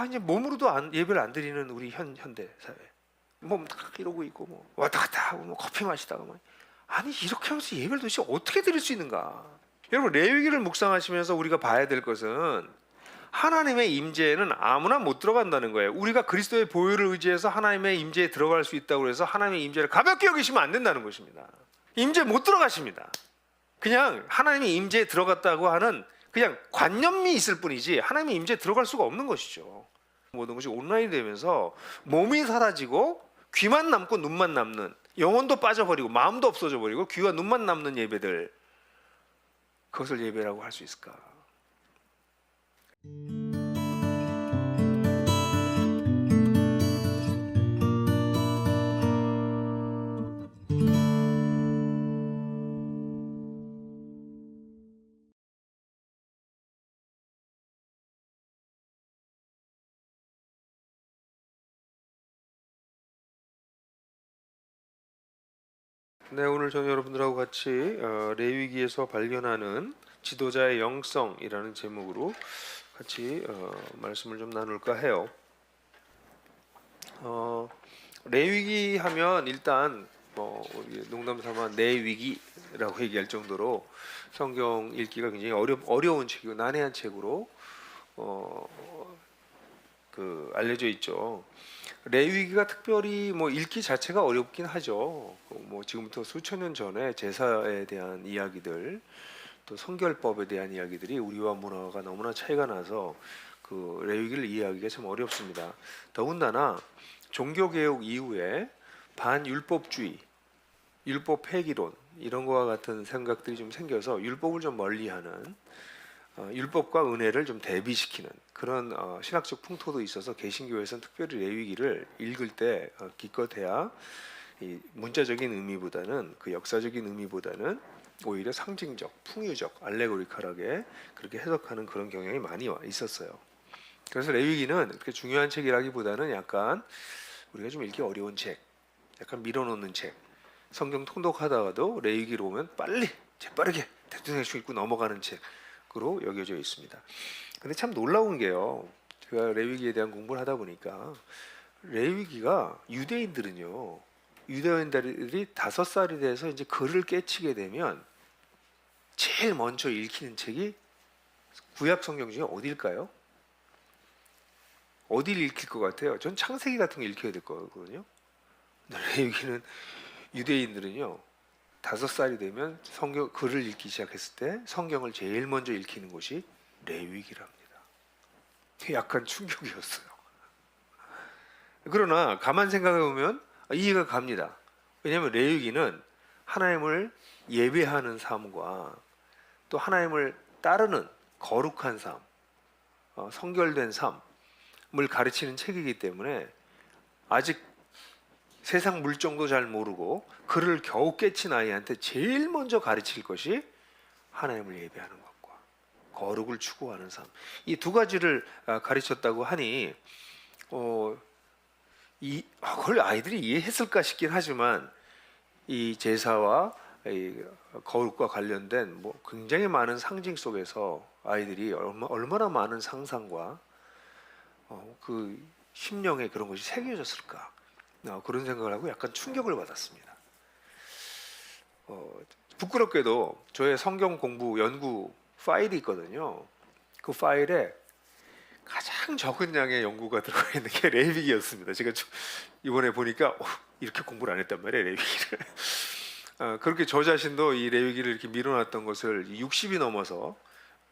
이제 몸으로도 예배를 안 드리는 우리 현대 사회. 몸 딱 이러고 있고 뭐 왔다 갔다 하고 뭐 커피 마시다가 뭐 아니 이렇게 하면서 예배를 도대체 어떻게 드릴 수 있는가? 여러분 레위기를 묵상하시면서 우리가 봐야 될 것은 하나님의 임재에는 아무나 못 들어간다는 거예요. 우리가 그리스도의 보혈을 의지해서 하나님의 임재에 들어갈 수 있다고 해서 하나님의 임재를 가볍게 여기시면 안 된다는 것입니다. 임재 못 들어가십니다. 그냥 하나님의 임재에 들어갔다고 하는 그냥 관념이 있을 뿐이지 하나님의 임재에 들어갈 수가 없는 것이죠. 모든 것이 온라인이 되면서 몸이 사라지고 귀만 남고 눈만 남는, 영혼도 빠져버리고 마음도 없어져 버리고 귀와 눈만 남는 예배들, 그것을 예배라고 할 수 있을까? 네, 오늘 저는 여러분들하고 같이 레위기에서 발견하는 지도자의 영성이라는 제목으로 같이 말씀을 좀 나눌까 해요. 레위기 하면 일단 뭐 농담삼아 내위기라고 얘기할 정도로 성경 읽기가 굉장히 어려운 책이고 난해한 책으로 알려져 있죠. 레위기가 특별히 뭐 읽기 자체가 어렵긴 하죠. 뭐 지금부터 수천 년 전에 제사에 대한 이야기들, 또 성결법에 대한 이야기들이 우리와 문화가 너무나 차이가 나서 그 레위기를 이해하기가 참 어렵습니다. 더군다나 종교개혁 이후에 반율법주의, 율법 폐기론 이런 거와 같은 생각들이 좀 생겨서 율법을 좀 멀리하는, 율법과 은혜를 좀 대비시키는 그런 신학적 풍토도 있어서 개신교에서는 특별히 레위기를 읽을 때 기껏해야 이 문자적인 의미보다는, 그 역사적인 의미보다는 오히려 상징적, 풍유적, 알레고리컬하게 그렇게 해석하는 그런 경향이 많이 있었어요. 그래서 레위기는 그렇게 중요한 책이라기보다는 약간 우리가 좀 읽기 어려운 책, 약간 밀어놓는 책, 성경 통독하다가도 레위기로 오면 빨리 재빠르게 대충대충 읽고 넘어가는 책으로 여겨져 있습니다. 근데 참 놀라운 게요, 제가 레위기에 대한 공부를 하다 보니까 레위기가 유대인들이 5살이 돼서 이제 글을 깨치게 되면 제일 먼저 읽히는 책이 구약 성경 중에 어딜까요? 어딜 읽힐 것 같아요? 전 창세기 같은 거 읽혀야 될 거거든요. 레위기는 유대인들은요 5살이 되면 성경 글을 읽기 시작했을 때 성경을 제일 먼저 읽히는 곳이 레위기랍니다. 약간 충격이었어요. 그러나 가만 생각해 보면 이해가 갑니다. 왜냐하면 레위기는 하나님을 예배하는 삶과 또 하나님을 따르는 거룩한 삶, 성결된 삶을 가르치는 책이기 때문에 아직 세상 물정도 잘 모르고 글을 겨우 깨친 아이한테 제일 먼저 가르칠 것이 하나님을 예배하는 것과 거룩을 추구하는 삶, 이 두 가지를 가르쳤다고 하니 그걸 아이들이 이해했을까 싶긴 하지만 이 제사와 이 거룩과 관련된 뭐 굉장히 많은 상징 속에서 아이들이 얼마나 많은 상상과 그 심령에 그런 것이 새겨졌을까, 그런 생각을 하고 약간 충격을 받았습니다. 부끄럽게도 저의 성경 공부 연구 파일이 있거든요. 그 파일에 가장 적은 양의 연구가 들어가 있는 게 레위기였습니다. 제가 이번에 보니까 이렇게 공부를 안 했단 말이에요, 레위기를. 그렇게 저 자신도 이 레위기를 이렇게 밀어놨던 것을 60이 넘어서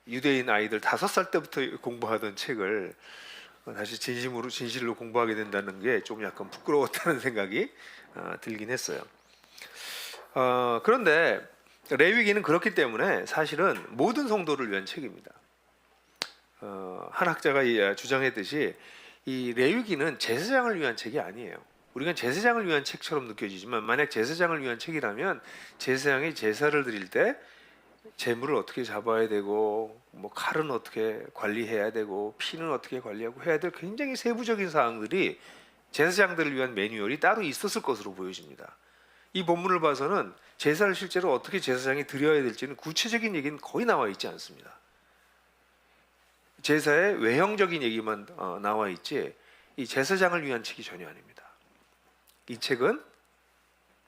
유대인 아이들 5살 때부터 공부하던 책을 다시 진실로 공부하게 된다는 게 좀 약간 부끄러웠다는 생각이 들긴 했어요. 그런데 레위기는 그렇기 때문에 사실은 모든 성도를 위한 책입니다. 한 학자가 주장했듯이 이 레위기는 제사장을 위한 책이 아니에요. 우리가 제사장을 위한 책처럼 느껴지지만 만약 제사장을 위한 책이라면 제사장이 제사를 드릴 때 제물을 어떻게 잡아야 되고 뭐 칼은 어떻게 관리해야 되고 피는 어떻게 관리하고 해야 될 굉장히 세부적인 사항들이 제사장들을 위한 매뉴얼이 따로 있었을 것으로 보여집니다. 이 본문을 봐서는 제사를 실제로 어떻게 제사장이 드려야 될지는 구체적인 얘기는 거의 나와 있지 않습니다. 제사의 외형적인 얘기만 나와 있지 이 제사장을 위한 책이 전혀 아닙니다. 이 책은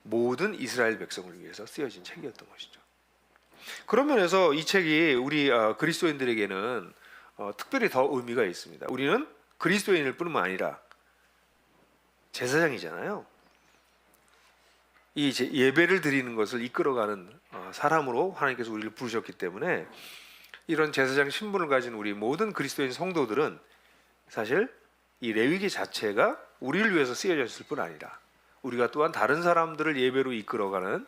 모든 이스라엘 백성을 위해서 쓰여진 책이었던 것이죠. 그런 면에서 이 책이 우리 그리스도인들에게는 특별히 더 의미가 있습니다. 우리는 그리스도인일 뿐만 아니라 제사장이잖아요. 이 예배를 드리는 것을 이끌어가는 사람으로 하나님께서 우리를 부르셨기 때문에 이런 제사장 신분을 가진 우리 모든 그리스도인 성도들은 사실 이 레위기 자체가 우리를 위해서 쓰여졌을 뿐 아니라 우리가 또한 다른 사람들을 예배로 이끌어가는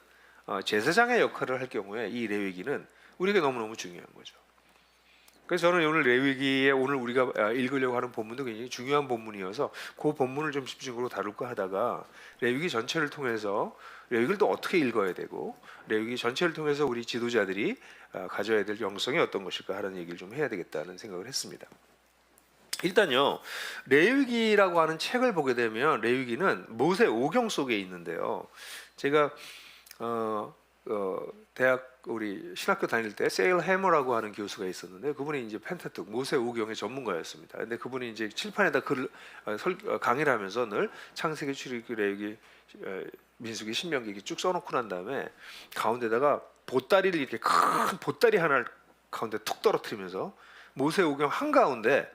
제사장의 역할을 할 경우에 이 레위기는 우리에게 너무너무 중요한 거죠. 그래서 저는 오늘 레위기에 오늘 우리가 읽으려고 하는 본문도 굉장히 중요한 본문이어서 그 본문을 좀 집중적으로 다룰까 하다가 레위기 전체를 통해서 레위기를 또 어떻게 읽어야 되고 레위기 전체를 통해서 우리 지도자들이 가져야 될 영성이 어떤 것일까 하는 얘기를 좀 해야 되겠다는 생각을 했습니다. 일단요, 레위기라고 하는 책을 보게 되면 레위기는 모세 오경 속에 있는데요. 제가 대학 우리 신학교 다닐 때 세일 해머라고 하는 교수가 있었는데 그분이 이제 펜타투크 모세 오경의 전문가였습니다. 근데 그분이 이제 칠판에다 글을 강의를 하면서 늘 창세기, 출애굽기, 레위기, 민수기, 신명기 이렇게 쭉 써놓고 난 다음에 가운데다가 보따리를 이렇게 큰 보따리 하나를 가운데 툭 떨어뜨리면서 모세 오경 한 가운데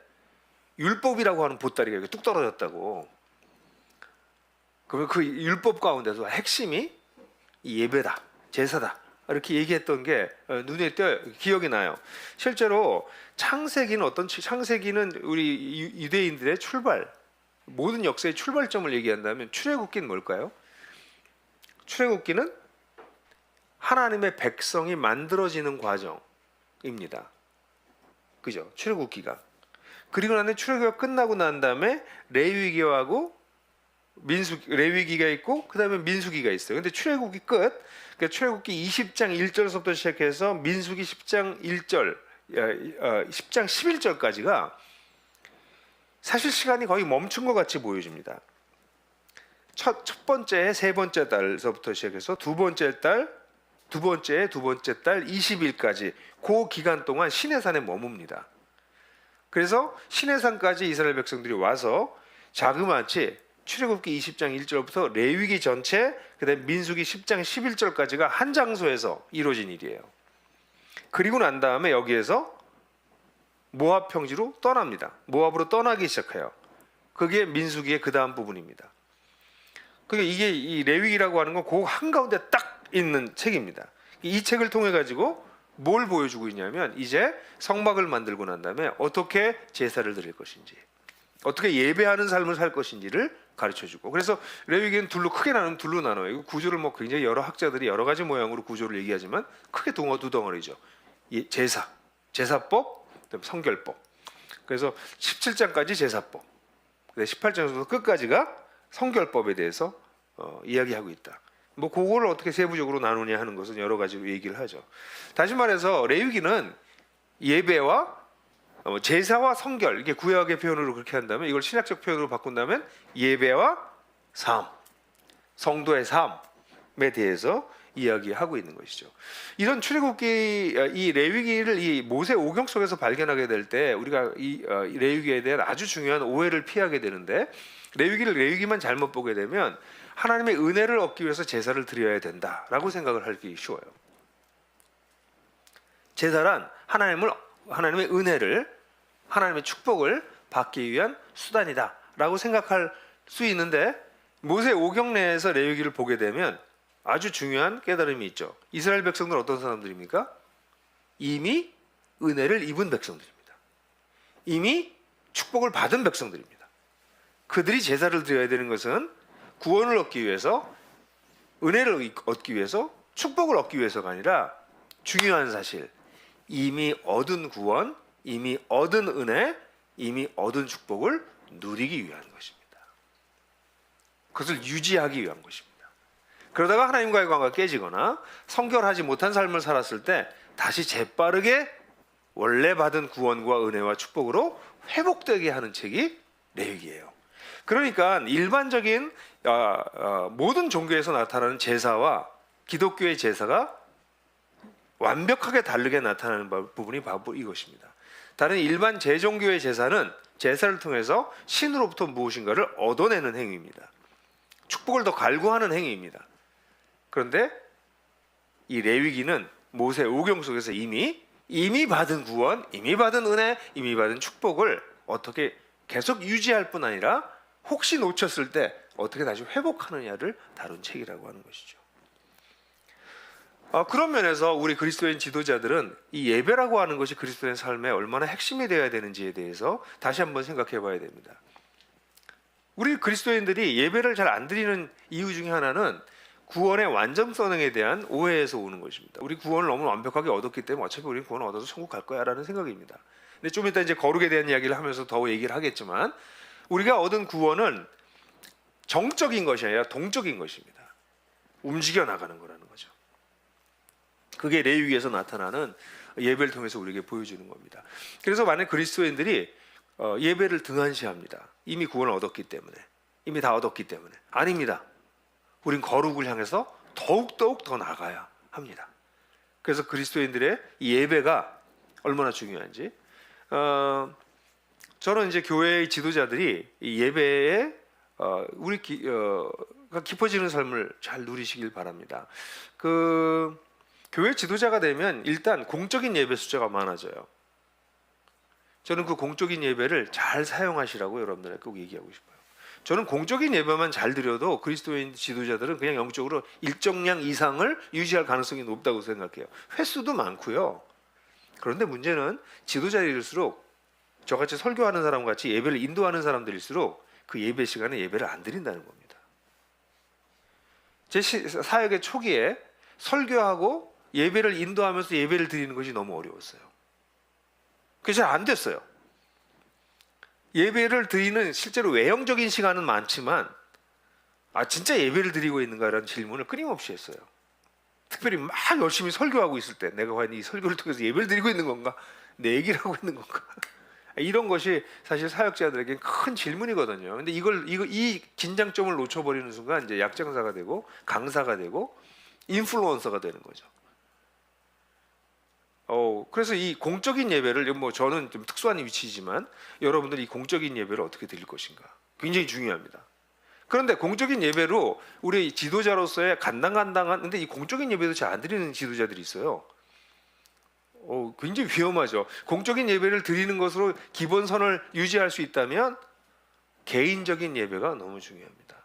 율법이라고 하는 보따리가 이렇게 뚝 떨어졌다고. 그러면 그 율법 가운데서 핵심이 이 예배다, 제사다 이렇게 얘기했던 게 눈에 띄어 기억이 나요. 실제로 창세기는 우리 유대인들의 출발, 모든 역사의 출발점을 얘기한다면 출애굽기는 뭘까요? 출애굽기는 하나님의 백성이 만들어지는 과정입니다. 그죠? 출애굽기가. 그리고 나서 출애굽기가 끝나고 난 다음에 레위기하고 레위기가 있고 그 다음에 민수기가 있어요. 근데 출애굽기 끝, 그러니까 출애굽기 20장 1절서부터 시작해서 민수기 10장 1절, 10장 11절까지가 사실 시간이 거의 멈춘 것 같이 보여집니다. 첫 번째, 세 번째 달서부터 시작해서 두 번째 달 20일까지 그 기간 동안 시내산에 머뭅니다. 그래서 시내산까지 이스라엘 백성들이 와서 자그마치 출애굽기 20장 1절부터 레위기 전체, 그다음 민수기 10장 11절까지가 한 장소에서 이루어진 일이에요. 그리고 난 다음에 여기에서 모압 평지로 떠납니다. 모압으로 떠나기 시작해요. 그게 민수기의 그 다음 부분입니다. 그러니까 이게 이 레위기라고 하는 건 그 한가운데 딱 있는 책입니다. 이 책을 통해 가지고 뭘 보여주고 있냐면 이제 성막을 만들고 난 다음에 어떻게 제사를 드릴 것인지, 어떻게 예배하는 삶을 살 것인지를 가르쳐주고, 그래서 레위기는 크게 나누면 둘로 나눠요. 구조를 굉장히 여러 학자들이 여러 가지 모양으로 구조를 얘기하지만 크게 두 덩어리죠. 제사법, 성결법. 그래서 17장까지 제사법, 18장에서 끝까지가 성결법에 대해서 이야기하고 있다. 그걸 어떻게 세부적으로 나누냐 하는 것은 여러 가지로 얘기를 하죠. 다시 말해서 레위기는 예배와 제사와 성결, 이게 구약의 표현으로 그렇게 한다면 이걸 신약적 표현으로 바꾼다면 예배와 삶, 성도의 삶에 대해서 이야기하고 있는 것이죠. 이런 출애굽기, 이 레위기를 이 모세 오경 속에서 발견하게 될 때 우리가 이 레위기에 대한 아주 중요한 오해를 피하게 되는데, 레위기만 잘못 보게 되면 하나님의 은혜를 얻기 위해서 제사를 드려야 된다라고 생각을 하기 쉬워요. 제사란 하나님의 은혜를, 하나님의 축복을 받기 위한 수단이다라고 생각할 수 있는데, 모세 오경 내에서 레위기를 보게 되면 아주 중요한 깨달음이 있죠. 이스라엘 백성들은 어떤 사람들입니까? 이미 은혜를 입은 백성들입니다. 이미 축복을 받은 백성들입니다. 그들이 제사를 드려야 되는 것은 구원을 얻기 위해서, 은혜를 얻기 위해서, 축복을 얻기 위해서가 아니라 중요한 사실, 이미 얻은 구원, 이미 얻은 은혜, 이미 얻은 축복을 누리기 위한 것입니다. 그것을 유지하기 위한 것입니다. 그러다가 하나님과의 관계가 깨지거나 성결하지 못한 삶을 살았을 때 다시 재빠르게 원래 받은 구원과 은혜와 축복으로 회복되게 하는 책이 레위기예요. 그러니까 일반적인 모든 종교에서 나타나는 제사와 기독교의 제사가 완벽하게 다르게 나타나는 부분이 바로 이것입니다. 다른 일반 제종교의 제사는 제사를 통해서 신으로부터 무엇인가를 얻어내는 행위입니다. 축복을 더 갈구하는 행위입니다. 그런데 이 레위기는 모세 오경 속에서 이미 받은 구원, 이미 받은 은혜, 이미 받은 축복을 어떻게 계속 유지할 뿐 아니라 혹시 놓쳤을 때 어떻게 다시 회복하느냐를 다룬 책이라고 하는 것이죠. 그런 면에서 우리 그리스도인 지도자들은 이 예배라고 하는 것이 그리스도인 삶에 얼마나 핵심이 되어야 되는지에 대해서 다시 한번 생각해 봐야 됩니다. 우리 그리스도인들이 예배를 잘 안 드리는 이유 중에 하나는 구원의 완전성에 대한 오해에서 오는 것입니다. 우리 구원을 너무 완벽하게 얻었기 때문에 어차피 우리는 구원을 얻어서 천국 갈 거야 라는 생각입니다. 근데 좀 이따 이제 거룩에 대한 이야기를 하면서 더 얘기를 하겠지만, 우리가 얻은 구원은 정적인 것이 아니라 동적인 것입니다. 움직여 나가는 거라는 거죠. 그게 레위기에서 나타나는 예배를 통해서 우리에게 보여주는 겁니다. 그래서 많은 그리스도인들이 예배를 등한시합니다. 이미 구원을 얻었기 때문에, 이미 다 얻었기 때문에. 아닙니다. 우린 거룩을 향해서 더욱 더 나가야 합니다. 그래서 그리스도인들의 이 예배가 얼마나 중요한지, 저는 이제 교회의 지도자들이 이 예배에 깊어지는 삶을 잘 누리시길 바랍니다. 교회 지도자가 되면 일단 공적인 예배 숫자가 많아져요. 저는 그 공적인 예배를 잘 사용하시라고 여러분들에게 꼭 얘기하고 싶어요. 저는 공적인 예배만 잘 드려도 그리스도인 지도자들은 그냥 영적으로 일정량 이상을 유지할 가능성이 높다고 생각해요. 횟수도 많고요. 그런데 문제는 지도자일수록, 저같이 설교하는 사람 같이 예배를 인도하는 사람들일수록 그 예배 시간에 예배를 안 드린다는 겁니다. 제 사역의 초기에 설교하고 예배를 인도하면서 예배를 드리는 것이 너무 어려웠어요. 그게 잘 안 됐어요. 예배를 드리는 실제로 외형적인 시간은 많지만 진짜 예배를 드리고 있는가라는 질문을 끊임없이 했어요. 특별히 막 열심히 설교하고 있을 때 내가 과연 이 설교를 통해서 예배를 드리고 있는 건가? 내 얘기를 하고 있는 건가? 이런 것이 사실 사역자들에게 큰 질문이거든요. 근데 이 긴장점을 놓쳐버리는 순간 이제 약장사가 되고 강사가 되고 인플루언서가 되는 거죠. 그래서 이 공적인 예배를, 저는 좀 특수한 위치지만 여러분들이 이 공적인 예배를 어떻게 드릴 것인가 굉장히 중요합니다. 그런데 공적인 예배로 우리 지도자로서의 간당간당한, 근데 이 공적인 예배도 잘 안 드리는 지도자들이 있어요. 굉장히 위험하죠. 공적인 예배를 드리는 것으로 기본선을 유지할 수 있다면 개인적인 예배가 너무 중요합니다.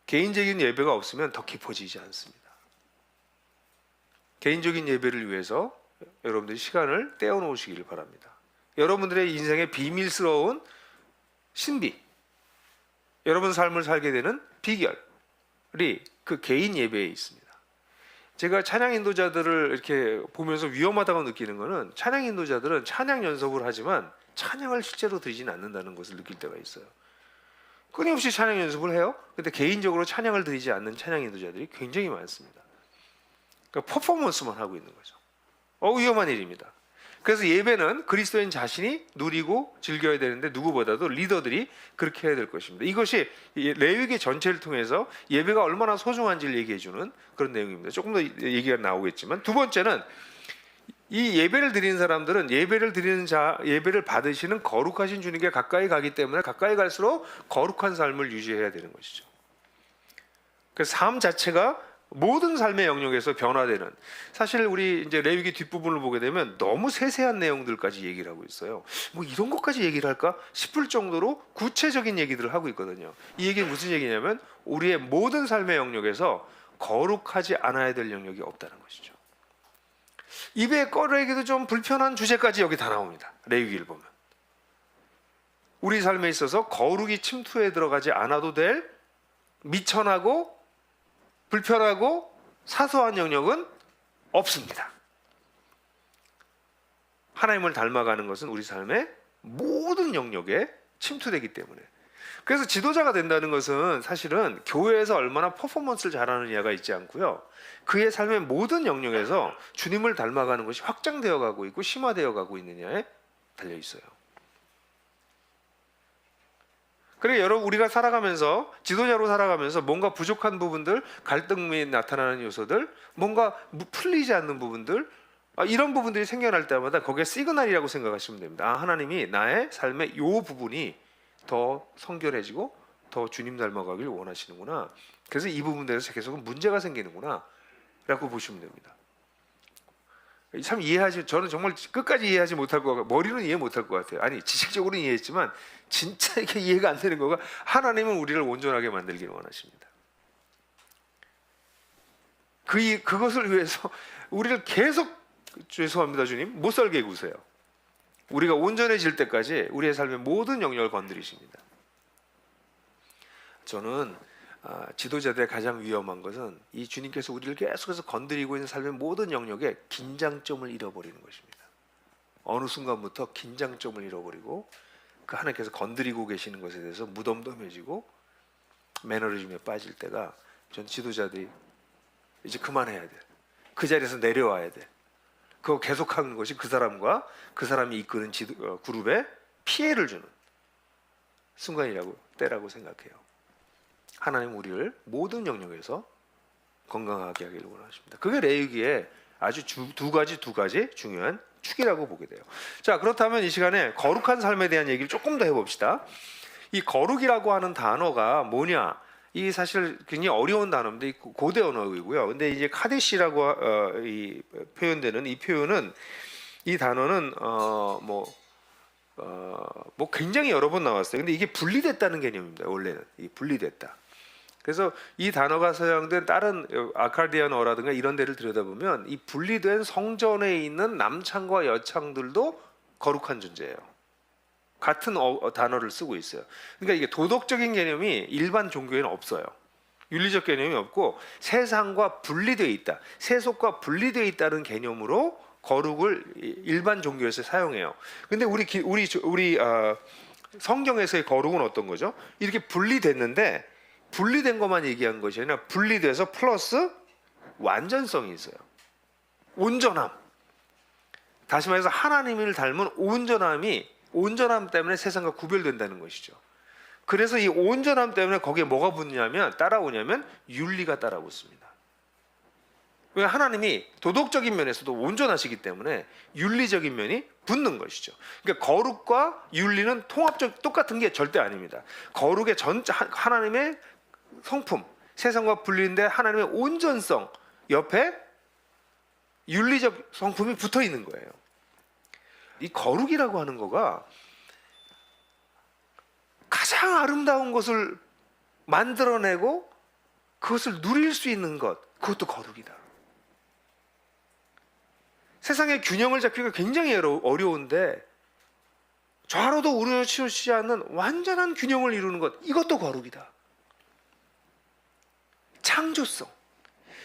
개인적인 예배가 없으면 더 깊어지지 않습니다. 개인적인 예배를 위해서 여러분들이 시간을 떼어놓으시기를 바랍니다. 여러분들의 인생의 비밀스러운 신비, 여러분 삶을 살게 되는 비결이 그 개인 예배에 있습니다. 제가 찬양 인도자들을 이렇게 보면서 위험하다고 느끼는 것은, 찬양 인도자들은 찬양 연습을 하지만 찬양을 실제로 드리지는 않는다는 것을 느낄 때가 있어요. 끊임없이 찬양 연습을 해요. 근데 개인적으로 찬양을 드리지 않는 찬양 인도자들이 굉장히 많습니다. 그러니까 퍼포먼스만 하고 있는 거죠. 위험한 일입니다. 그래서 예배는 그리스도인 자신이 누리고 즐겨야 되는데 누구보다도 리더들이 그렇게 해야 될 것입니다. 이것이 레위기 전체를 통해서 예배가 얼마나 소중한지를 얘기해주는 그런 내용입니다. 조금 더 얘기가 나오겠지만, 두 번째는 이 예배를 드리는 사람들은 예배를 받으시는 거룩하신 주님께 가까이 가기 때문에 가까이 갈수록 거룩한 삶을 유지해야 되는 것이죠. 그 삶 자체가 모든 삶의 영역에서 변화되는, 사실 우리 이제 레위기 뒷부분을 보게 되면 너무 세세한 내용들까지 얘기를 하고 있어요. 이런 것까지 얘기를 할까 싶을 정도로 구체적인 얘기들을 하고 있거든요. 이 얘기는 무슨 얘기냐면 우리의 모든 삶의 영역에서 거룩하지 않아야 될 영역이 없다는 것이죠. 입에 꺼내기도 좀 불편한 주제까지 여기 다 나옵니다. 레위기를 보면 우리 삶에 있어서 거룩이 침투해 들어가지 않아도 될 미천하고 불편하고 사소한 영역은 없습니다. 하나님을 닮아가는 것은 우리 삶의 모든 영역에 침투되기 때문에. 그래서 지도자가 된다는 것은 사실은 교회에서 얼마나 퍼포먼스를 잘하느냐가 있지 않고요, 그의 삶의 모든 영역에서 주님을 닮아가는 것이 확장되어 가고 있고 심화되어 가고 있느냐에 달려 있어요. 그래, 여러분, 우리가 살아가면서, 지도자로 살아가면서 뭔가 부족한 부분들, 갈등이 나타나는 요소들, 뭔가 풀리지 않는 부분들, 이런 부분들이 생겨날 때마다 거기에 시그널이라고 생각하시면 됩니다. 하나님이 나의 삶의 요 부분이 더 성결해지고 더 주님 닮아가길 원하시는구나. 그래서 이 부분들에서 계속 문제가 생기는구나 라고 보시면 됩니다. 참 저는 정말 끝까지 이해하지 못할 것 같아요. 머리는 이해 못할 것 같아요. 아니, 지식적으로는 이해했지만 진짜 이게 이해가 안 되는 거가, 하나님은 우리를 온전하게 만들기를 원하십니다. 그것을 위해서 우리를 계속, 죄송합니다 주님, 못 살게 구세요. 우리가 온전해질 때까지 우리의 삶의 모든 영역을 건드리십니다. 저는 지도자들의 가장 위험한 것은 이 주님께서 우리를 계속해서 건드리고 있는 삶의 모든 영역에 긴장점을 잃어버리는 것입니다. 어느 순간부터 긴장점을 잃어버리고 그 하나님께서 건드리고 계시는 것에 대해서 무덤덤해지고 매너리즘에 빠질 때가, 전 지도자들이 이제 그만해야 돼. 그 자리에서 내려와야 돼. 그거 계속하는 것이 그 사람과 그 사람이 이끄는 그룹에 피해를 주는 때라고 생각해요. 하나님 우리를 모든 영역에서 건강하게 하기를 원하십니다. 그게 레위기의 아주 두 가지 중요한 축이라고 보게 돼요. 자, 그렇다면 이 시간에 거룩한 삶에 대한 얘기를 조금 더 해봅시다. 이 거룩이라고 하는 단어가 뭐냐? 이 사실 굉장히 어려운 단어인데 고대 언어이고요. 근데 이제 카데시라고 표현되는 이 표현은, 이 단어는 뭐 굉장히 여러 번 나왔어요. 근데 이게 분리됐다는 개념입니다. 원래는 이 분리됐다. 그래서 이 단어가 사용된 다른 아카디아어라든가 이런 데를 들여다보면 이 분리된 성전에 있는 남창과 여창들도 거룩한 존재예요. 같은 단어를 쓰고 있어요. 그러니까 이게 도덕적인 개념이 일반 종교에는 없어요. 윤리적 개념이 없고 세상과 분리되어 있다, 세속과 분리되어 있다는 개념으로 거룩을 일반 종교에서 사용해요. 근데 우리 성경에서의 거룩은 어떤 거죠? 이렇게 분리됐는데, 분리된 것만 얘기한 것이 아니라 분리돼서 플러스 완전성이 있어요. 온전함. 다시 말해서 하나님을 닮은 온전함 때문에 세상과 구별된다는 것이죠. 그래서 이 온전함 때문에 거기에 뭐가 따라오냐면 윤리가 따라붙습니다. 왜? 하나님이 도덕적인 면에서도 온전하시기 때문에 윤리적인 면이 붙는 것이죠. 그러니까 거룩과 윤리는 똑같은 게 절대 아닙니다. 거룩의 하나님의 성품, 세상과 분리인데 하나님의 온전성 옆에 윤리적 성품이 붙어 있는 거예요. 이 거룩이라고 하는 거가 가장 아름다운 것을 만들어내고 그것을 누릴 수 있는 것, 그것도 거룩이다. 세상의 균형을 잡기가 굉장히 어려운데 좌로도 우러치지 않는 완전한 균형을 이루는 것, 이것도 거룩이다. 창조성,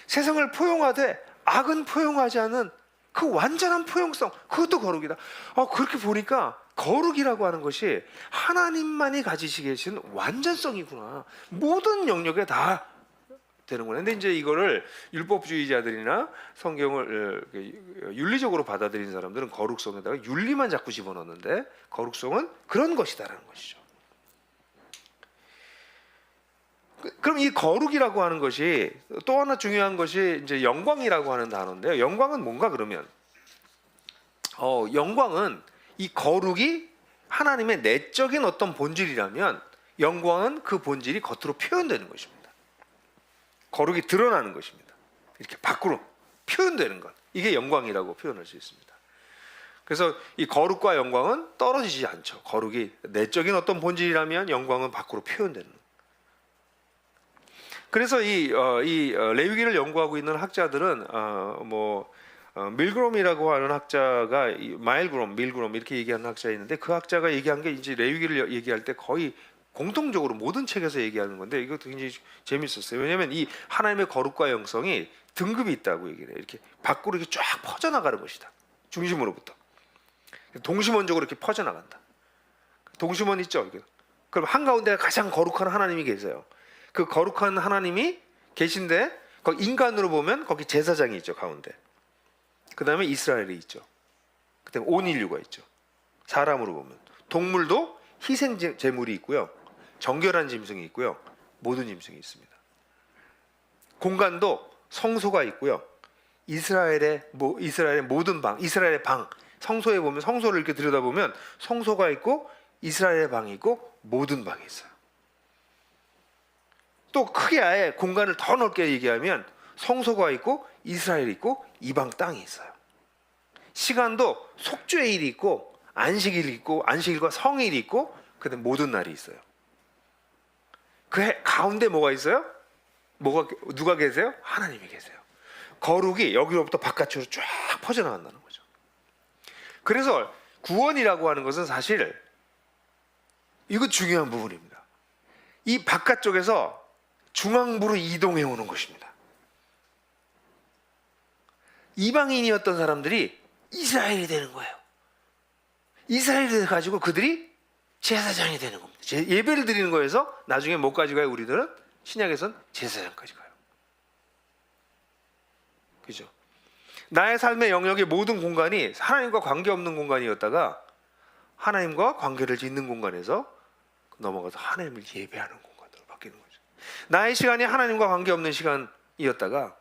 세상을 포용하되 악은 포용하지 않은 그 완전한 포용성, 그것도 거룩이다. 그렇게 보니까 거룩이라고 하는 것이 하나님만이 가지시게 계신 완전성이구나. 모든 영역에 다 되는구나. 근데 이제 이거를 율법주의자들이나 성경을 윤리적으로 받아들인 사람들은 거룩성에다가 윤리만 자꾸 집어넣는데, 거룩성은 그런 것이다라는 것이죠. 그럼 이 거룩이라고 하는 것이 또 하나 중요한 것이 이제 영광이라고 하는 단어인데요. 영광은 뭔가 그러면, 영광은 이 거룩이 하나님의 내적인 어떤 본질이라면 영광은 그 본질이 겉으로 표현되는 것입니다. 거룩이 드러나는 것입니다. 이렇게 밖으로 표현되는 것, 이게 영광이라고 표현할 수 있습니다. 그래서 이 거룩과 영광은 떨어지지 않죠. 거룩이 내적인 어떤 본질이라면 영광은 밖으로 표현되는 것. 그래서 이 레위기를 연구하고 있는 학자들은 밀그롬이라고 하는 학자가 밀그롬 이렇게 얘기하는 학자가 있는데, 그 학자가 얘기한 게 이제 레위기를 얘기할 때 거의 공통적으로 모든 책에서 얘기하는 건데, 이것도 굉장히 재밌었어요. 왜냐하면 이 하나님의 거룩과 영성이 등급이 있다고 얘기를 해요. 이렇게 밖으로 이렇게 쫙 퍼져나가는 것이다. 중심으로부터 동심원적으로 이렇게 퍼져나간다. 동심원 있죠? 그럼 한가운데 가장 거룩한 하나님이 계세요. 그 거룩한 하나님이 계신데, 거기 인간으로 보면 거기 제사장이 있죠, 가운데. 그 다음에 이스라엘이 있죠. 그 다음에 온 인류가 있죠. 사람으로 보면 동물도 희생 제물이 있고요, 정결한 짐승이 있고요, 모든 짐승이 있습니다. 공간도 성소가 있고요, 이스라엘의 모든 방, 이스라엘의 방, 성소에 보면 성소를 이렇게 들여다보면 성소가 있고 이스라엘의 방이 있고 모든 방이 있어요. 또 크게 아예 공간을 더 넓게 얘기하면 성소가 있고 이스라엘이 있고 이방 땅이 있어요. 시간도 속죄일이 있고 안식일이 있고 안식일과 성일이 있고 그다음 모든 날이 있어요. 그 가운데 뭐가 있어요? 누가 계세요? 하나님이 계세요. 거룩이 여기로부터 바깥으로 쫙 퍼져나간다는 거죠. 그래서 구원이라고 하는 것은 사실 이거 중요한 부분입니다. 이 바깥쪽에서 중앙부로 이동해 오는 것입니다. 이방인이었던 사람들이 이스라엘이 되는 거예요. 이스라엘이 돼가지고 그들이 제사장이 되는 겁니다. 예배를 드리는 거에서 나중에 뭐까지 가요? 우리들은 신약에선 제사장까지 가요. 그죠? 나의 삶의 영역의 모든 공간이 하나님과 관계없는 공간이었다가 하나님과 관계를 짓는 공간에서 넘어가서 하나님을 예배하는 공간으로 바뀌는 거죠. 나의 시간이 하나님과 관계없는 시간이었다가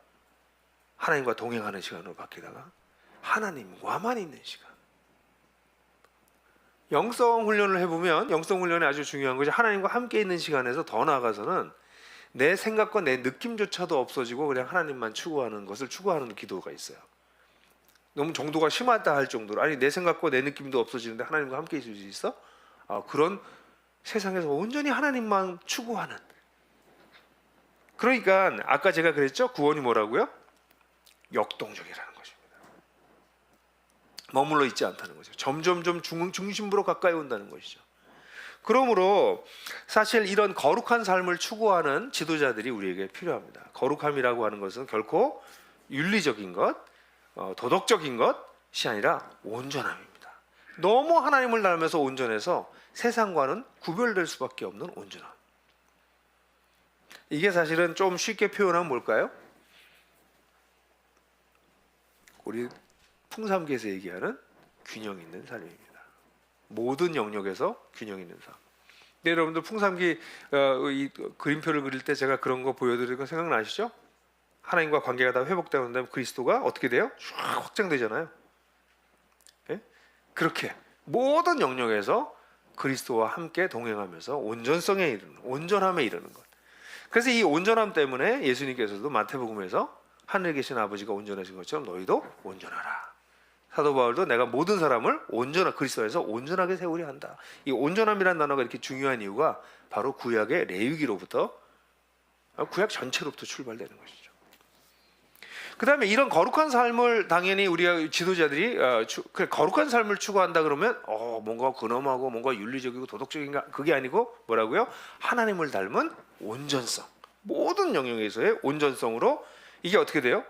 하나님과 동행하는 시간으로 바뀌다가 하나님과만 있는 시간. 영성 훈련을 해보면 영성 훈련이 아주 중요한 것이 하나님과 함께 있는 시간에서 더 나아가서는 내 생각과 내 느낌조차도 없어지고 그냥 하나님만 추구하는 것을 추구하는 기도가 있어요. 너무 정도가 심하다 할 정도로 아니 내 생각과 내 느낌도 없어지는데 하나님과 함께 있을 수 있어? 그런 세상에서 온전히 하나님만 추구하는. 그러니까 아까 제가 그랬죠? 구원이 뭐라고요? 역동적이라는 것입니다. 머물러 있지 않다는 거죠. 점점점 중심부로 가까이 온다는 것이죠. 그러므로 사실 이런 거룩한 삶을 추구하는 지도자들이 우리에게 필요합니다. 거룩함이라고 하는 것은 결코 윤리적인 것, 도덕적인 것이 아니라 온전함입니다. 너무 하나님을 닮아서 온전해서 세상과는 구별될 수밖에 없는 온전함. 이게 사실은 좀 쉽게 표현하면 뭘까요? 우리 풍삼기에서 얘기하는 균형 있는 삶입니다. 모든 영역에서 균형 있는 삶. 네, 여러분들 풍삼기 이 그림표를 그릴 때 제가 그런 거 보여드린 거 생각나시죠? 하나님과 관계가 다 회복되고 나면 그리스도가 어떻게 돼요? 쫙 확장되잖아요. 네? 그렇게 모든 영역에서 그리스도와 함께 동행하면서 온전성에 이르는, 온전함에 이르는 것. 그래서 이 온전함 때문에 예수님께서도 마태복음에서 하늘에 계신 아버지가 온전하신 것처럼 너희도 온전하라. 사도 바울도 내가 모든 사람을 그리스도에서 온전하게 세우려 한다. 이 온전함이라는 단어가 이렇게 중요한 이유가 바로 구약의 레위기로부터 구약 전체로부터 출발되는 것이죠. 그 다음에 이런 거룩한 삶을 당연히 우리가 지도자들이 거룩한 삶을 추구한다 그러면 뭔가 근엄하고 뭔가 윤리적이고 도덕적인가 그게 아니고 뭐라고요? 하나님을 닮은 온전성. 모든 영역에서의 온전성으로 이게 어떻게 돼요?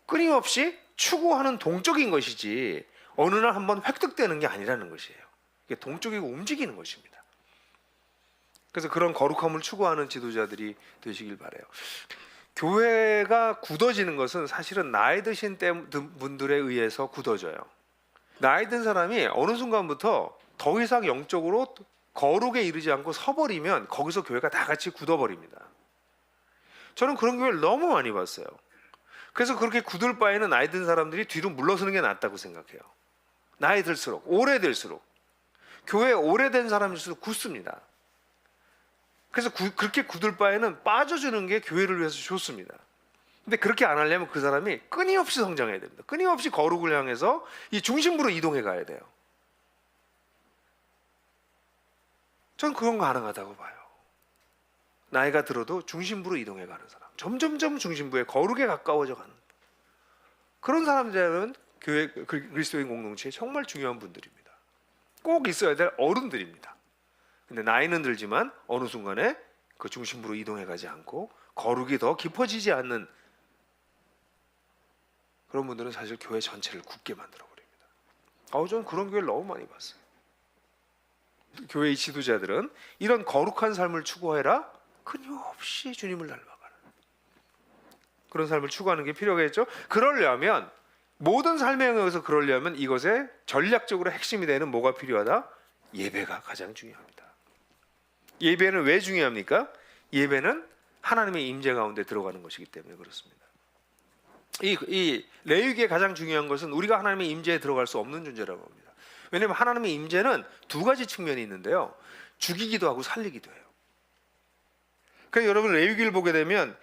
끊임없이 추구하는 동적인 것이지 어느 날 한번 획득되는 게 아니라는 것이에요. 이게 동적이고 움직이는 것입니다. 그래서 그런 거룩함을 추구하는 지도자들이 되시길 바라요. 교회가 굳어지는 것은 사실은 나이 드신 분들에 의해서 굳어져요. 나이 든 사람이 어느 순간부터 더 이상 영적으로 거룩에 이르지 않고 서버리면 거기서 교회가 다 같이 굳어버립니다. 저는 그런 교회를 너무 많이 봤어요. 그래서 그렇게 굳을 바에는 나이 든 사람들이 뒤로 물러서는 게 낫다고 생각해요. 나이 들수록, 오래될수록. 교회에 오래된 사람일수록 굳습니다. 그래서 그렇게 굳을 바에는 빠져주는 게 교회를 위해서 좋습니다. 근데 그렇게 안 하려면 그 사람이 끊임없이 성장해야 됩니다. 끊임없이 거룩을 향해서 이 중심부로 이동해 가야 돼요. 전 그건 가능하다고 봐요. 나이가 들어도 중심부로 이동해 가는 사람. 점점점 중심부에 거룩에 가까워져 가는 그런 사람들은 교회 그리스도인 공동체에 정말 중요한 분들입니다. 꼭 있어야 될 어른들입니다. 근데 나이는 들지만 어느 순간에 그 중심부로 이동해 가지 않고 거룩이 더 깊어지지 않는 그런 분들은 사실 교회 전체를 굳게 만들어 버립니다. 저는 그런 교회를 너무 많이 봤어요. 교회의 지도자들은 이런 거룩한 삶을 추구해라 끊임없이 주님을 닮아가는 그런 삶을 추구하는 게 필요하겠죠. 그러려면 모든 삶의 영역에서 그러려면 이것에 전략적으로 핵심이 되는 뭐가 필요하다? 예배가 가장 중요합니다. 예배는 왜 중요합니까? 예배는 하나님의 임재 가운데 들어가는 것이기 때문에 그렇습니다. 이 레위기의 가장 중요한 것은 우리가 하나님의 임재에 들어갈 수 없는 존재라고 합니다. 왜냐하면 하나님의 임재는 두 가지 측면이 있는데요. 죽이기도 하고 살리기도 해요. 그러니까 여러분 레위기를 보게 되면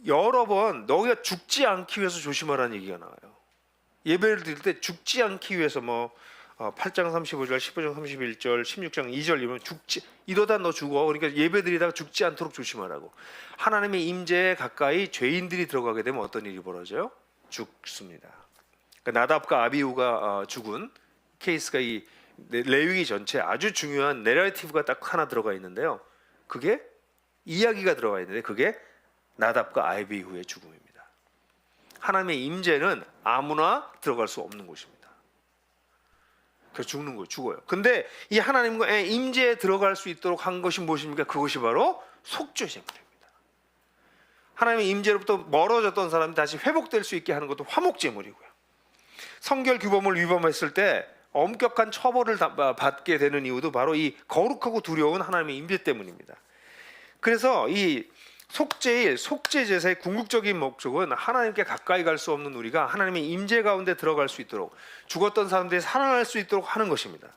여러 번 너희가 죽지 않기 위해서 조심하라는 얘기가 나와요. 예배를 드릴 때 죽지 않기 위해서 8장 35절, 15장 31절, 16장 2절 이러면 이러다 너 죽어. 그러니까 예배 드리다가 죽지 않도록 조심하라고. 하나님의 임재에 가까이 죄인들이 들어가게 되면 어떤 일이 벌어져요? 죽습니다. 그러니까 나답과 아비후가 죽은 케이스가 이 레위기 전체 아주 중요한 내러티브가 딱 하나 들어가 있는데요. 그게 이야기가 들어가 있는데 그게 나답과 아비후의 죽음입니다. 하나님의 임재는 아무나 들어갈 수 없는 곳입니다. 그래서 죽는 거예요. 죽어요. 근데 이 하나님과의 임재에 들어갈 수 있도록 한 것이 무엇입니까? 그것이 바로 속죄 제물입니다. 하나님의 임재로부터 멀어졌던 사람이 다시 회복될 수 있게 하는 것도 화목 제물이고요. 성결 규범을 위반했을 때 엄격한 처벌을 받게 되는 이유도 바로 이 거룩하고 두려운 하나님의 임재 때문입니다. 그래서 이 속죄일, 속죄 제사의 궁극적인 목적은 하나님께 가까이 갈 수 없는 우리가 하나님의 임재 가운데 들어갈 수 있도록, 죽었던 사람들이 살아날 수 있도록 하는 것입니다.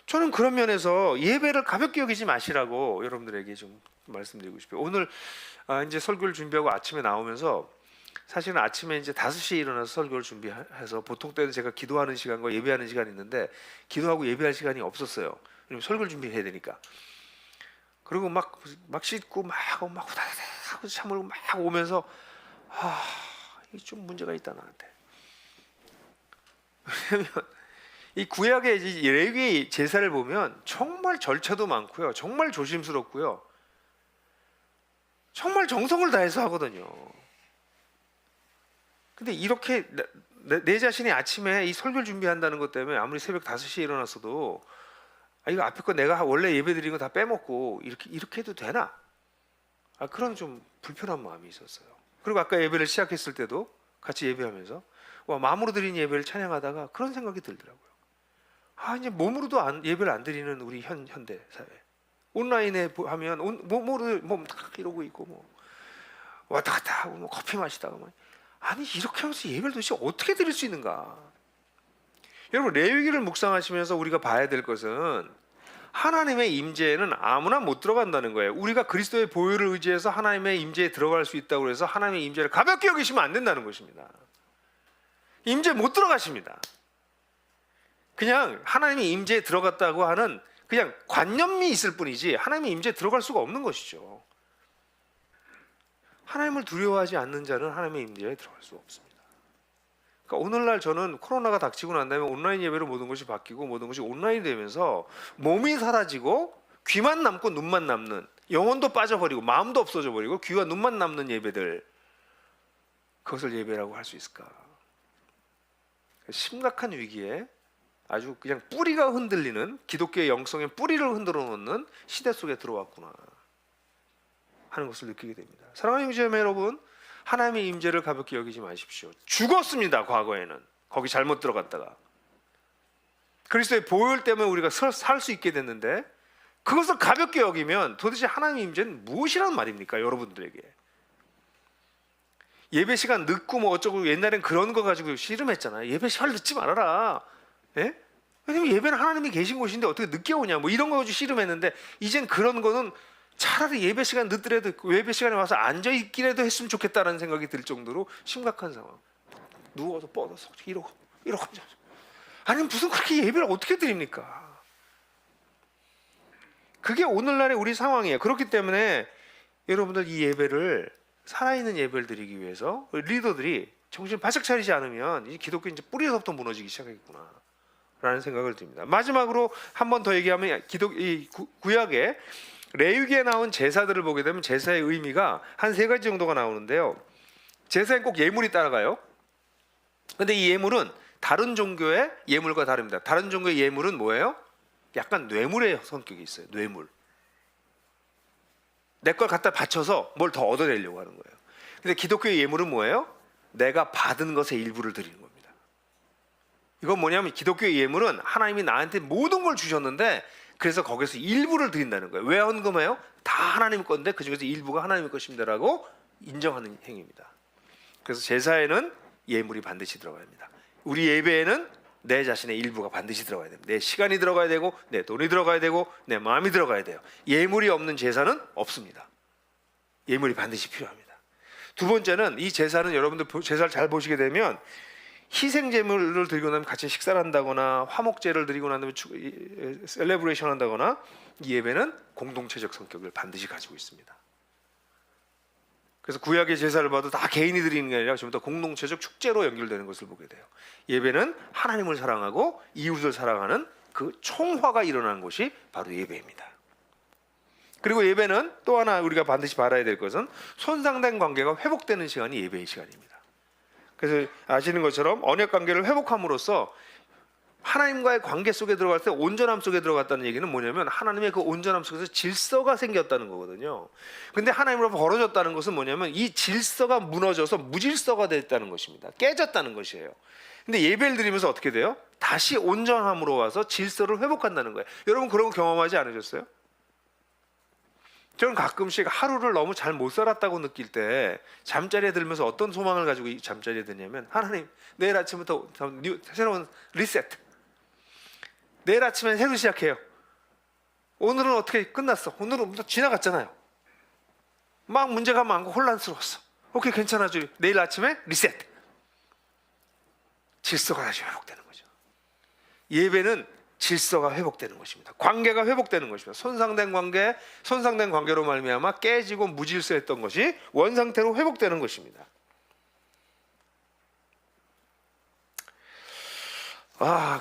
저는 그런 면에서 예배를 가볍게 여기지 마시라고 여러분들에게 좀 말씀드리고 싶어요. 오늘 이제 설교를 준비하고 아침에 나오면서 사실은 아침에 이제 5시에 일어나서 설교를 준비해서 보통 때는 제가 기도하는 시간과 예배하는 시간이 있는데 기도하고 예배할 시간이 없었어요. 왜냐면 설교를 준비해야 되니까. 그리고 막 씻고 막 후다다다 하고 참으로 막 오면서 이게 좀 문제가 있다 나한테. 왜냐면 이 구약의 레위기 제사를 보면 정말 절차도 많고요, 정말 조심스럽고요, 정말 정성을 다해서 하거든요. 근데 이렇게 내 자신이 아침에 이 설교를 준비한다는 것 때문에 아무리 새벽 5시에 일어났어도 이거 앞에 거 내가 원래 예배 드린 거 다 빼먹고 이렇게 해도 되나? 그런 좀 불편한 마음이 있었어요. 그리고 아까 예배를 시작했을 때도 같이 예배하면서 마음으로 드린 예배를 찬양하다가 그런 생각이 들더라고요. 이제 몸으로도 예배를 안 드리는 우리 현대 사회. 온라인에 하면 몸으로 다 이러고 있고 왔다 갔다 하고 커피 마시다가 아니 이렇게 하면서 예배를 도대체 어떻게 드릴 수 있는가? 여러분 레위기를 묵상하시면서 우리가 봐야 될 것은 하나님의 임재에는 아무나 못 들어간다는 거예요. 우리가 그리스도의 보혈을 의지해서 하나님의 임재에 들어갈 수 있다고 해서 하나님의 임재를 가볍게 여기시면 안 된다는 것입니다. 임재 못 들어가십니다. 그냥 하나님의 임재에 들어갔다고 하는 그냥 관념이 있을 뿐이지 하나님의 임재에 들어갈 수가 없는 것이죠. 하나님을 두려워하지 않는 자는 하나님의 임재에 들어갈 수 없습니다. 그러니까 오늘날 저는 코로나가 닥치고 난 다음에 온라인 예배로 모든 것이 바뀌고 모든 것이 온라인이 되면서 몸이 사라지고 귀만 남고 눈만 남는, 영혼도 빠져버리고 마음도 없어져 버리고 귀와 눈만 남는 예배들, 그것을 예배라고 할 수 있을까? 심각한 위기에 아주 그냥 뿌리가 흔들리는, 기독교의 영성의 뿌리를 흔들어 놓는 시대 속에 들어왔구나 하는 것을 느끼게 됩니다. 사랑하는 형제자매 여러분, 하나님의 임재를 가볍게 여기지 마십시오. 죽었습니다. 과거에는 거기 잘못 들어갔다가 그리스도의 보혈 때문에 우리가 살 수 있게 됐는데 그것을 가볍게 여기면 도대체 하나님의 임재는 무엇이란 말입니까? 여러분들에게 예배 시간 늦고 어쩌고 옛날엔 그런 거 가지고 씨름했잖아요. 예배 시간 늦지 말아라. 예? 왜냐면 예배는 하나님이 계신 곳인데 어떻게 늦게 오냐 이런 거 가지고 씨름했는데 이젠 그런 거는 차라리 예배 시간 늦더라도 예배 시간에 와서 앉아있기라도 했으면 좋겠다는 생각이 들 정도로 심각한 상황. 누워서 뻗어서 이러고 앉아서. 아니 무슨 그렇게 예배를 어떻게 드립니까? 그게 오늘날의 우리 상황이에요. 그렇기 때문에 여러분들 이 예배를, 살아있는 예배를 드리기 위해서 리더들이 정신 바짝 차리지 않으면 이 기독교 이제 뿌리에서부터 무너지기 시작하겠구나 라는 생각을 듭니다. 마지막으로 한 번 더 얘기하면 구약의 레위기에 나온 제사들을 보게 되면 제사의 의미가 한 3가지 정도가 나오는데요. 제사엔 꼭 예물이 따라가요. 근데 이 예물은 다른 종교의 예물과 다릅니다. 다른 종교의 예물은 뭐예요? 약간 뇌물의 성격이 있어요. 뇌물. 내 걸 갖다 바쳐서 뭘 더 얻어내려고 하는 거예요. 근데 기독교의 예물은 뭐예요? 내가 받은 것의 일부를 드리는 겁니다. 이건 뭐냐면 기독교의 예물은 하나님이 나한테 모든 걸 주셨는데 그래서 거기서 일부를 드린다는 거예요. 왜 헌금해요? 다 하나님 건데 그 중에서 일부가 하나님의 것입니다라고 인정하는 행위입니다. 그래서 제사에는 예물이 반드시 들어가야 합니다. 우리 예배에는 내 자신의 일부가 반드시 들어가야 됩니다. 내 시간이 들어가야 되고 내 돈이 들어가야 되고 내 마음이 들어가야 돼요. 예물이 없는 제사는 없습니다. 예물이 반드시 필요합니다. 두 번째는 이 제사는 여러분들 제사를 잘 보시게 되면 희생 제물을 드리고 나면 같이 식사를 한다거나 화목제를 드리고 난 다음에 셀레브레이션 한다거나 이 예배는 공동체적 성격을 반드시 가지고 있습니다. 그래서 구약의 제사를 봐도 다 개인이 드리는 게 아니라 전부 다 공동체적 축제로 연결되는 것을 보게 돼요. 예배는 하나님을 사랑하고 이웃을 사랑하는 그 총화가 일어나는 것이 바로 예배입니다. 그리고 예배는 또 하나 우리가 반드시 바라야 될 것은 손상된 관계가 회복되는 시간이 예배의 시간입니다. 그래서 아시는 것처럼 언약 관계를 회복함으로써 하나님과의 관계 속에 들어갈 때 온전함 속에 들어갔다는 얘기는 뭐냐면 하나님의 그 온전함 속에서 질서가 생겼다는 거거든요. 근데 하나님으로 벌어졌다는 것은 뭐냐면 이 질서가 무너져서 무질서가 됐다는 것입니다. 깨졌다는 것이에요. 근데 예배를 드리면서 어떻게 돼요? 다시 온전함으로 와서 질서를 회복한다는 거예요. 여러분 그런 거 경험하지 않으셨어요? 저는 가끔씩 하루를 너무 잘 못 살았다고 느낄 때 잠자리에 들면서 어떤 소망을 가지고 이 잠자리에 드냐면 하나님 내일 아침부터 새로운 리셋, 내일 아침엔 새로 시작해요. 오늘은 어떻게 끝났어? 오늘은 지나갔잖아요. 막 문제가 많고 혼란스러웠어. 오케이 괜찮아져. 내일 아침에 리셋, 질서가 다시 회복되는 거죠. 예배는 질서가 회복되는 것입니다. 관계가 회복되는 것입니다. 손상된 관계로 말미암아 깨지고 무질서했던 것이 원상태로 회복되는 것입니다.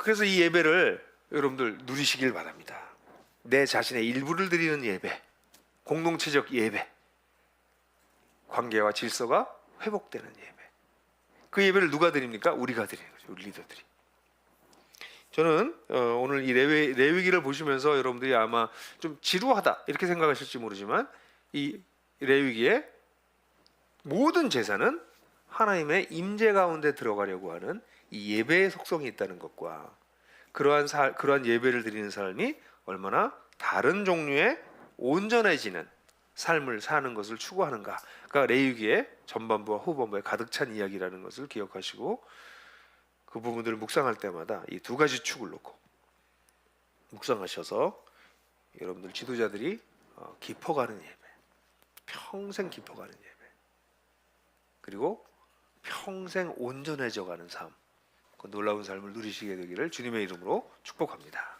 그래서 이 예배를 여러분들 누리시길 바랍니다. 내 자신의 일부를 드리는 예배, 공동체적 예배, 관계와 질서가 회복되는 예배. 그 예배를 누가 드립니까? 우리가 드리는 거죠. 우리 리더들이. 저는 오늘 이 레위기를 보시면서 여러분들이 아마 좀 지루하다 이렇게 생각하실지 모르지만 이 레위기의 모든 제사는 하나님의 임재 가운데 들어가려고 하는 이 예배의 속성이 있다는 것과 그러한 예배를 드리는 삶이 얼마나 다른 종류의 온전해지는 삶을 사는 것을 추구하는가가 레위기의 전반부와 후반부에 가득 찬 이야기라는 것을 기억하시고 그 부분들을 묵상할 때마다 이 두 가지 축을 놓고 묵상하셔서 여러분들 지도자들이 깊어가는 예배, 평생 깊어가는 예배, 그리고 평생 온전해져가는 삶, 그 놀라운 삶을 누리시게 되기를 주님의 이름으로 축복합니다.